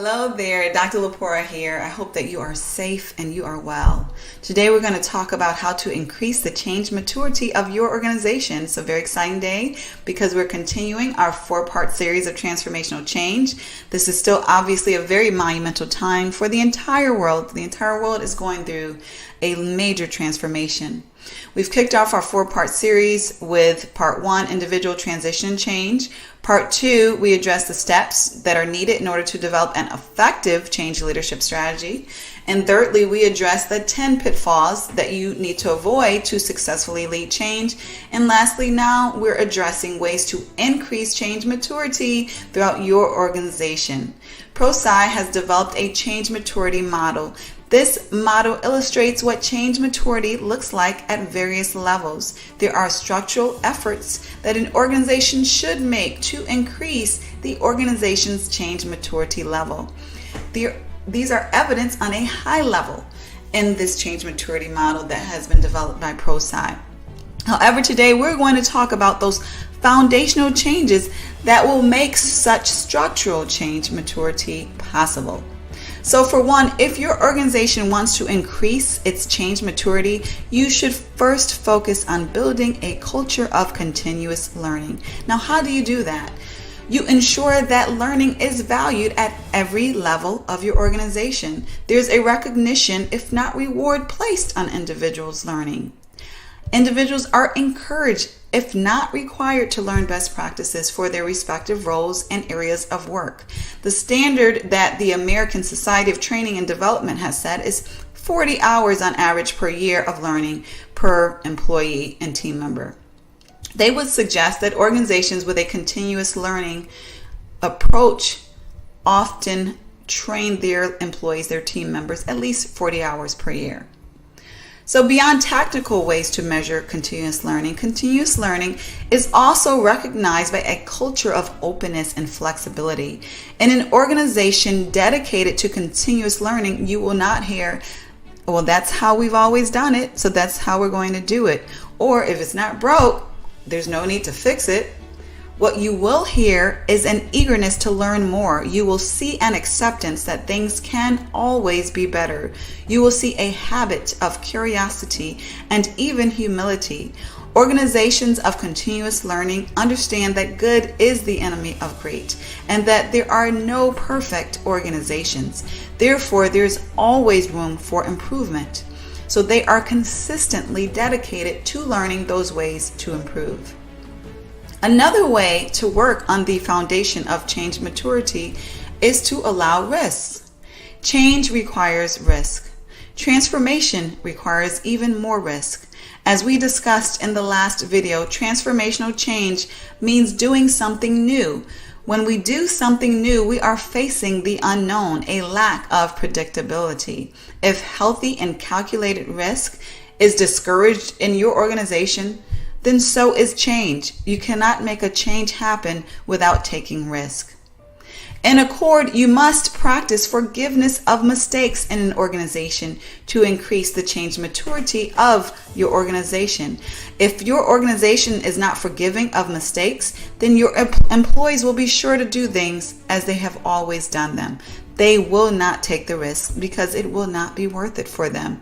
Hello there, Dr. Lepora here. I hope that you are safe and you are well. Today we're going to talk about how to increase the change maturity of your organization. It's a very exciting day because we're continuing our 4-part series of transformational change. This is still obviously a very monumental time for the entire world. The entire world is going through a major transformation. We've kicked off our 4-part series with part 1, individual transition change. Part 2, we address the steps that are needed in order to develop an effective change leadership strategy. And thirdly, we address the 10 pitfalls that you need to avoid to successfully lead change. And lastly, now we're addressing ways to increase change maturity throughout your organization. ProSci has developed a change maturity model. This model illustrates what change maturity looks like at various levels. There are structural efforts that an organization should make to increase the organization's change maturity level. These are evidenced on a high level in this change maturity model that has been developed by ProSci. However, today we're going to talk about those foundational changes that will make such structural change maturity possible. So for one, if your organization wants to increase its change maturity, you should first focus on building a culture of continuous learning. Now, how do you do that? You ensure that learning is valued at every level of your organization. There's a recognition, if not reward, placed on individuals' learning. Individuals are encouraged, if not required, to learn best practices for their respective roles and areas of work. The standard that the American Society of Training and Development has set is 40 hours on average per year of learning per employee and team member. They would suggest that organizations with a continuous learning approach often train their employees, their team members, at least 40 hours per year. So beyond tactical ways to measure continuous learning is also recognized by a culture of openness and flexibility. In an organization dedicated to continuous learning, you will not hear, well, that's how we've always done it, so that's how we're going to do it. Or if it's not broke, there's no need to fix it. What you will hear is an eagerness to learn more. You will see an acceptance that things can always be better. You will see a habit of curiosity and even humility. Organizations of continuous learning understand that good is the enemy of great and that there are no perfect organizations. Therefore, there's always room for improvement. So they are consistently dedicated to learning those ways to improve. Another way to work on the foundation of change maturity is to allow risks. Change requires risk. Transformation requires even more risk. As we discussed in the last video, transformational change means doing something new. When we do something new, we are facing the unknown, a lack of predictability. If healthy and calculated risk is discouraged in your organization, then so is change. You cannot make a change happen without taking risk. In accord, you must practice forgiveness of mistakes in an organization to increase the change maturity of your organization. If your organization is not forgiving of mistakes, then your employees will be sure to do things as they have always done them. They will not take the risk because it will not be worth it for them.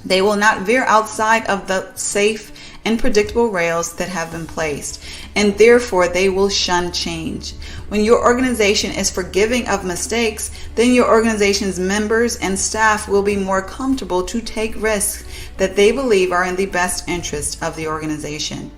They will not veer outside of the safe and predictable rails that have been placed, and therefore they will shun change. When your organization is forgiving of mistakes, then your organization's members and staff will be more comfortable to take risks that they believe are in the best interest of the organization.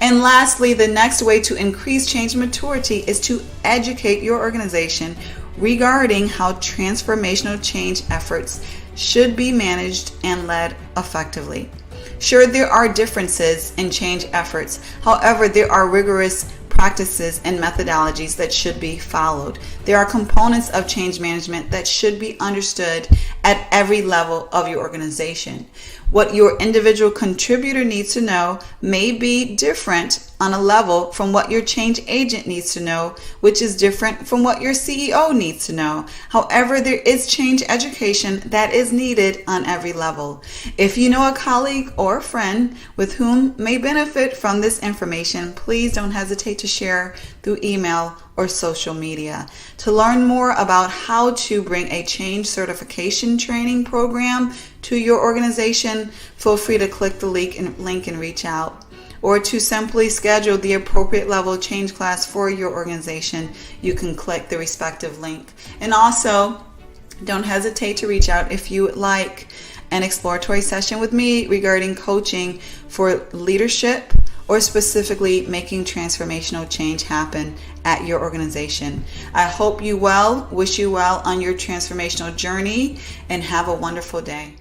And lastly, the next way to increase change maturity is to educate your organization regarding how transformational change efforts should be managed and led effectively. Sure, there are differences in change efforts. However, there are rigorous practices and methodologies that should be followed. There are components of change management that should be understood at every level of your organization. What your individual contributor needs to know may be different on a level from what your change agent needs to know, which is different from what your CEO needs to know. However, there is change education that is needed on every level. If you know a colleague or a friend with whom may benefit from this information, please don't hesitate to share through email or social media. To learn more about how to bring a change certification training program to your organization, feel free to click the link and reach out. Or to simply schedule the appropriate level change class for your organization, you can click the respective link. And also, don't hesitate to reach out if you would like an exploratory session with me regarding coaching for leadership or specifically making transformational change happen at your organization. I hope you well, wish you well on your transformational journey, and have a wonderful day.